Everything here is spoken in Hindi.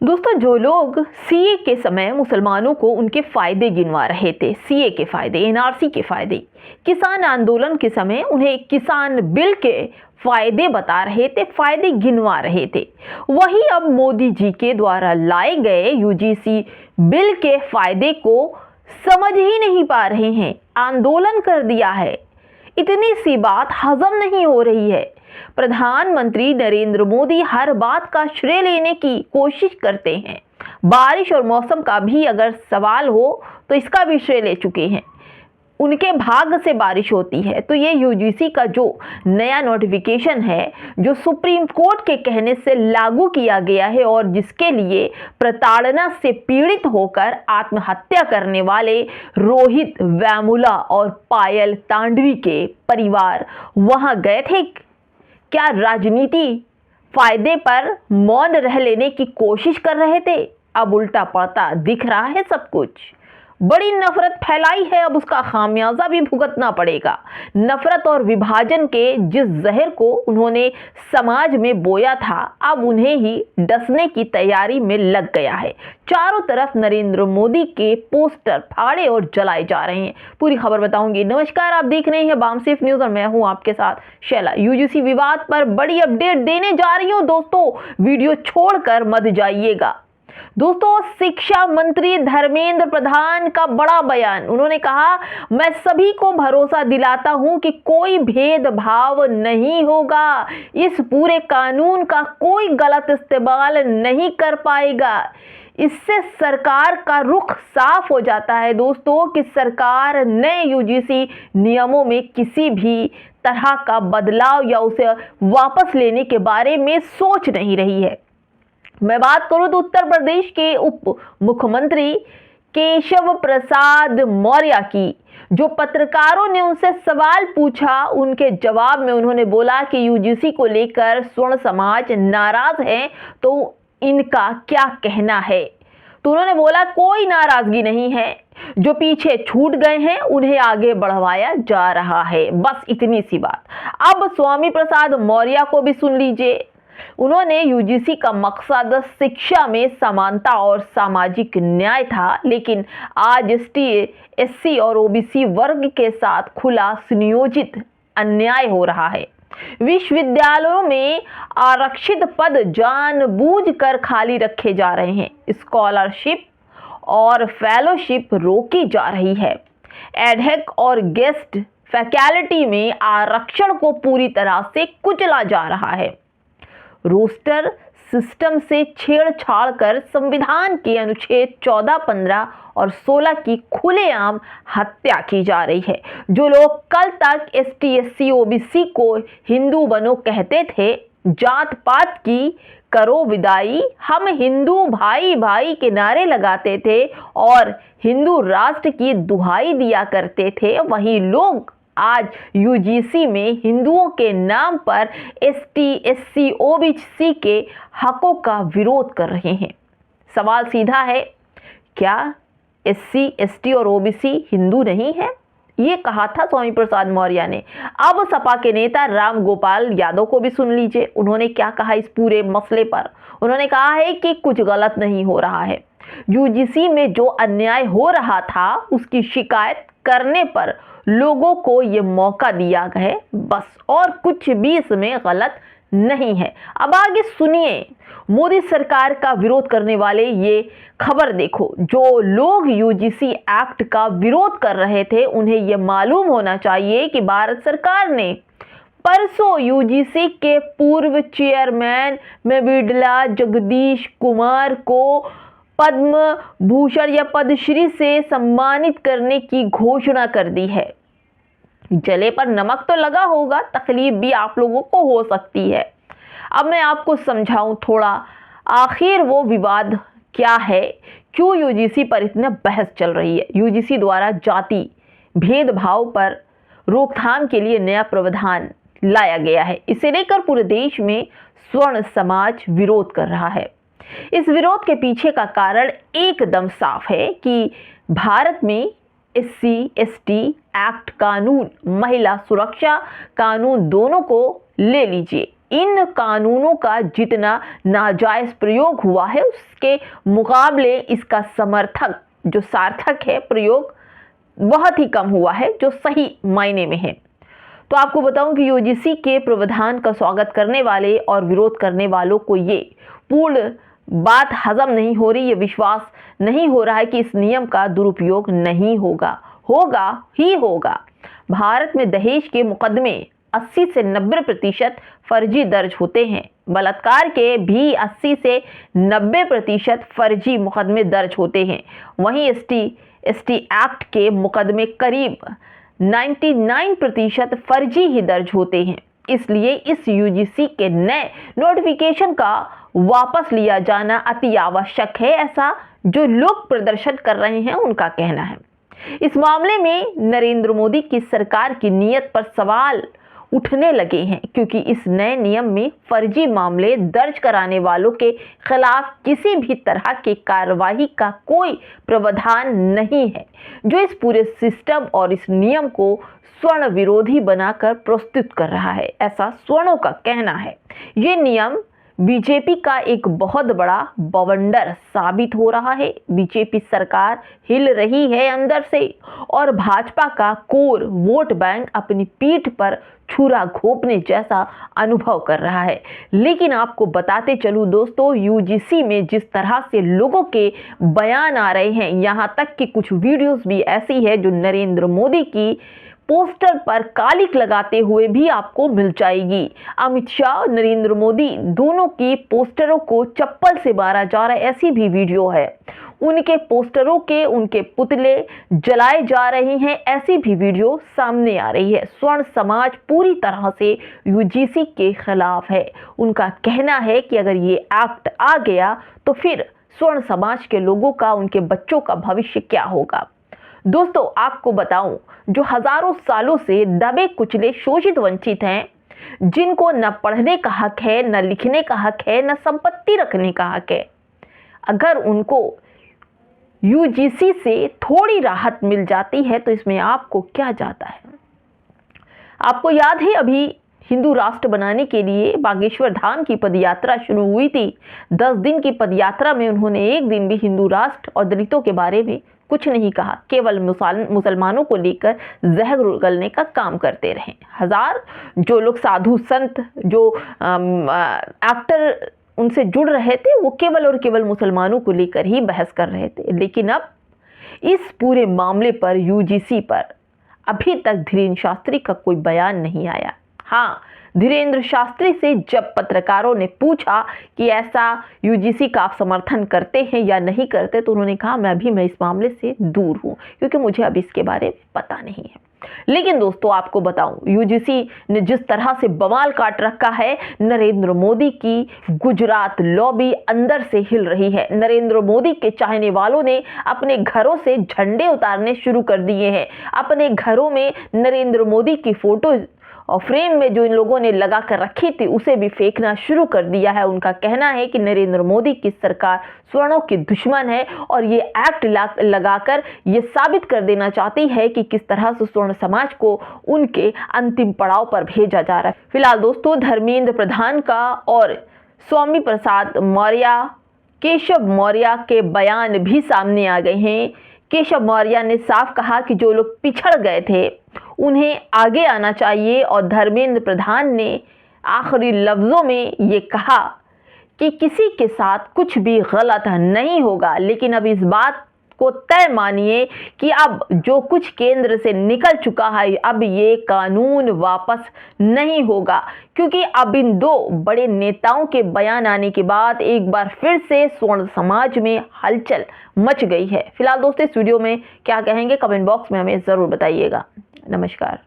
दोस्तों, जो लोग सीए के समय मुसलमानों को उनके फायदे गिनवा रहे थे, सीए के फायदे, एनआरसी के फायदे, किसान आंदोलन के समय उन्हें किसान बिल के फायदे बता रहे थे, फायदे गिनवा रहे थे, वही अब मोदी जी के द्वारा लाए गए यूजीसी बिल के फायदे को समझ ही नहीं पा रहे हैं। आंदोलन कर दिया है। इतनी सी बात हजम नहीं हो रही है। प्रधानमंत्री नरेंद्र मोदी हर बात का श्रेय लेने की कोशिश करते हैं। बारिश और मौसम का भी अगर सवाल हो तो इसका भी श्रेय ले चुके हैं। उनके भाग्य से बारिश होती है। तो ये यूजीसी का जो नया नोटिफिकेशन है, जो सुप्रीम कोर्ट के कहने से लागू किया गया है और जिसके लिए प्रताड़ना से पीड़ित होकर आत्महत्या करने वाले रोहित वेमुला और पायल तांडवी के परिवार वहां गए थे, क्या राजनीति फायदे पर मौन रह लेने की कोशिश कर रहे थे? अब उल्टा पड़ता दिख रहा है सब कुछ। बड़ी नफरत फैलाई है, अब उसका खामियाजा भी भुगतना पड़ेगा। नफरत और विभाजन के जिस जहर को उन्होंने समाज में बोया था, अब उन्हें ही डसने की तैयारी में लग गया है। चारों तरफ नरेंद्र मोदी के पोस्टर फाड़े और जलाए जा रहे हैं। पूरी खबर बताऊंगी। नमस्कार, आप देख रहे हैं बामसेफ न्यूज और मैं हूं आपके साथ शैला। यूजीसी विवाद पर बड़ी अपडेट देने जा रही हूं दोस्तों, वीडियो छोड़कर मत जाइएगा। दोस्तों, शिक्षा मंत्री धर्मेंद्र प्रधान का बड़ा बयान। उन्होंने कहा, मैं सभी को भरोसा दिलाता हूं कि कोई भेदभाव नहीं होगा। इस पूरे कानून का कोई गलत इस्तेमाल नहीं कर पाएगा। इससे सरकार का रुख साफ हो जाता है दोस्तों कि सरकार नए यूजीसी नियमों में किसी भी तरह का बदलाव या उसे वापस लेने के बारे में सोच नहीं रही है। मैं बात करूं तो उत्तर प्रदेश के उप मुख्यमंत्री केशव प्रसाद मौर्य की, जो पत्रकारों ने उनसे सवाल पूछा, उनके जवाब में उन्होंने बोला कि यूजीसी को लेकर स्वर्ण समाज नाराज है, तो इनका क्या कहना है? तो उन्होंने बोला, कोई नाराजगी नहीं है, जो पीछे छूट गए हैं उन्हें आगे बढ़वाया जा रहा है। बस इतनी सी बात। अब स्वामी प्रसाद मौर्य को भी सुन लीजिए। उन्होंने यूजीसी का मकसद शिक्षा में समानता और सामाजिक न्याय था, लेकिन आज एसटी, एससी और ओबीसी वर्ग के साथ खुला सुनियोजित अन्याय हो रहा है। विश्वविद्यालयों में आरक्षित पद जानबूझकर खाली रखे जा रहे हैं। स्कॉलरशिप और फेलोशिप रोकी जा रही है। एडहॉक और गेस्ट फैकल्टी में आरक्षण को पूरी तरह से कुचला जा रहा है। रोस्टर सिस्टम से छेड़छाड़ कर संविधान के अनुच्छेद 14, 15 और 16 की खुलेआम हत्या की जा रही है। जो लोग कल तक एसटी, एससी, ओबीसी को हिंदू बनो कहते थे, जात पात की करो विदाई, हम हिंदू भाई भाई के नारे लगाते थे और हिंदू राष्ट्र की दुहाई दिया करते थे, वही लोग आज यूजीसी में हिंदुओं के नाम पर एसटी, एससी, ओबीसी के हकों का विरोध कर रहे हैं। सवाल सीधा है, क्या एससी, एसटी और ओबीसी हिंदू नहीं है? ये कहा था स्वामी प्रसाद मौर्य ने। अब सपा के नेता राम गोपाल यादव को भी सुन लीजिए। उन्होंने क्या कहा इस पूरे मसले पर। उन्होंने कहा है कि कुछ गलत नहीं हो रहा है। यूजीसी में जो अन्याय हो रहा था उसकी शिकायत करने पर लोगों को ये मौका दिया गया, बस, और कुछ भी इसमें गलत नहीं है। अब आगे सुनिए। मोदी सरकार का विरोध करने वाले ये खबर देखो। जो लोग यूजीसी एक्ट का विरोध कर रहे थे, उन्हें यह मालूम होना चाहिए कि भारत सरकार ने परसों यूजीसी के पूर्व चेयरमैन मेविडला जगदीश कुमार को पद्म भूषण या पद्मश्री से सम्मानित करने की घोषणा कर दी है। जले पर नमक तो लगा होगा, तकलीफ भी आप लोगों को हो सकती है। अब मैं आपको समझाऊं थोड़ा, आखिर वो विवाद क्या है, क्यों यूजीसी पर इतना बहस चल रही है। यूजीसी द्वारा जाति भेदभाव पर रोकथाम के लिए नया प्रावधान लाया गया है। इसे लेकर पूरे देश में स्वर्ण समाज विरोध कर रहा है। इस विरोध के पीछे का कारण एकदम साफ है कि भारत में एससी, एसटी एक्ट कानून, महिला सुरक्षा कानून, दोनों को ले लीजिए, इन कानूनों का जितना नाजायज प्रयोग हुआ है उसके मुकाबले इसका समर्थक जो सार्थक है प्रयोग बहुत ही कम हुआ है, जो सही मायने में है। तो आपको बताऊं कि यूजीसी के प्रावधान का स्वागत करने वाले और विरोध करने वालों को ये पूर्ण बात हजम नहीं हो रही, ये विश्वास नहीं हो रहा है कि इस नियम का दुरुपयोग नहीं होगा, होगा ही होगा। भारत में दहेज के मुकदमे 80 से 90% फर्जी दर्ज होते हैं। बलात्कार के भी 80 से 90% फर्जी मुकदमे दर्ज होते हैं। वहीं एसटी एक्ट के मुकदमे करीब 99% फर्जी ही दर्ज होते हैं। इसलिए इस यूजीसी के नए नोटिफिकेशन का वापस लिया जाना अति आवश्यक है, ऐसा जो लोग प्रदर्शन कर रहे हैं उनका कहना है। इस मामले में नरेंद्र मोदी की सरकार की नीयत पर सवाल उठने लगे हैं, क्योंकि इस नए नियम में फर्जी मामले दर्ज कराने वालों के खिलाफ किसी भी तरह की कार्रवाई का कोई प्रावधान नहीं है, जो इस पूरे सिस्टम और इस नियम को स्वर्ण विरोधी बनाकर प्रस्तुत कर रहा है, ऐसा स्वर्णों का कहना है। ये नियम बीजेपी का एक बहुत बड़ा बवंडर साबित हो रहा है। बीजेपी सरकार हिल रही है अंदर से और भाजपा का कोर वोट बैंक अपनी पीठ पर छुरा घोंपने जैसा अनुभव कर रहा है। लेकिन आपको बताते चलूं दोस्तों, यूजीसी में जिस तरह से लोगों के बयान आ रहे हैं, यहाँ तक कि कुछ वीडियोस भी ऐसी है जो नरेंद्र मोदी की पोस्टर पर कालिक लगाते हुए भी आपको मिल जाएगी। अमित शाह, नरेंद्र मोदी दोनों की पोस्टरों को चप्पल से मारा जा रहा है, ऐसी भी वीडियो है। उनके पोस्टरों के उनके पुतले जलाए जा रहे हैं, ऐसी भी वीडियो सामने आ रही है। स्वर्ण समाज पूरी तरह से यूजीसी के खिलाफ है। उनका कहना है कि अगर ये एक्ट आ गया तो फिर स्वर्ण समाज के लोगों का, उनके बच्चों का भविष्य क्या होगा। दोस्तों आपको बताऊं, जो हजारों सालों से दबे कुचले शोषित वंचित हैं, जिनको न पढ़ने का हक है, न लिखने का हक है, न संपत्ति रखने का हक है, अगर उनको यूजीसी से थोड़ी राहत मिल जाती है तो इसमें आपको क्या जाता है। आपको याद है अभी हिंदू राष्ट्र बनाने के लिए बागेश्वर धाम की पदयात्रा शुरू हुई थी। 10 दिन की पदयात्रा में उन्होंने एक दिन भी हिंदू राष्ट्र और दलितों के बारे में कुछ नहीं कहा, केवल मुसलमानों को लेकर जहर उगलने का काम करते रहे। हजार जो लोग साधु संत, जो एक्टर उनसे जुड़ रहे थे, वो केवल और केवल मुसलमानों को लेकर ही बहस कर रहे थे। लेकिन अब इस पूरे मामले पर, यूजीसी पर अभी तक धीरेन्द्र शास्त्री का कोई बयान नहीं आया। हाँ, धीरेन्द्र शास्त्री से जब पत्रकारों ने पूछा कि ऐसा यूजीसी का आप समर्थन करते हैं या नहीं करते, तो उन्होंने कहा मैं इस मामले से दूर हूं, क्योंकि मुझे अब इसके बारे में पता नहीं है। लेकिन दोस्तों आपको बताऊं, यूजीसी ने जिस तरह से बवाल काट रखा है, नरेंद्र मोदी की गुजरात लॉबी अंदर से हिल रही है। नरेंद्र मोदी के चाहने वालों ने अपने घरों से झंडे उतारने शुरू कर दिए हैं। अपने घरों में नरेंद्र मोदी की फोटो और फ्रेम में जो इन लोगों ने लगा कर रखी थी उसे भी फेंकना शुरू कर दिया है। उनका कहना है कि नरेंद्र मोदी की सरकार स्वर्णों की दुश्मन है और ये एक्ट लगाकर ये साबित कर देना चाहती है कि किस तरह से स्वर्ण समाज को उनके अंतिम पड़ाव पर भेजा जा रहा है। फिलहाल दोस्तों धर्मेंद्र प्रधान का और स्वामी प्रसाद मौर्य, केशव मौर्य के बयान भी सामने आ गए हैं। केशव मौर्य ने साफ कहा कि जो लोग पिछड़ गए थे उन्हें आगे आना चाहिए, और धर्मेंद्र प्रधान ने आखिरी लफ्जों में ये कहा कि किसी के साथ कुछ भी गलत नहीं होगा, लेकिन अब इस बात को तय मानिए कि अब जो कुछ केंद्र से निकल चुका है, अब ये कानून वापस नहीं होगा, क्योंकि अब इन दो बड़े नेताओं के बयान आने के बाद एक बार फिर से स्वर्ण समाज में हलचल मच गई है। फिलहाल दोस्तों इस वीडियो में क्या कहेंगे कमेंट बॉक्स में हमें जरूर बताइएगा। नमस्कार।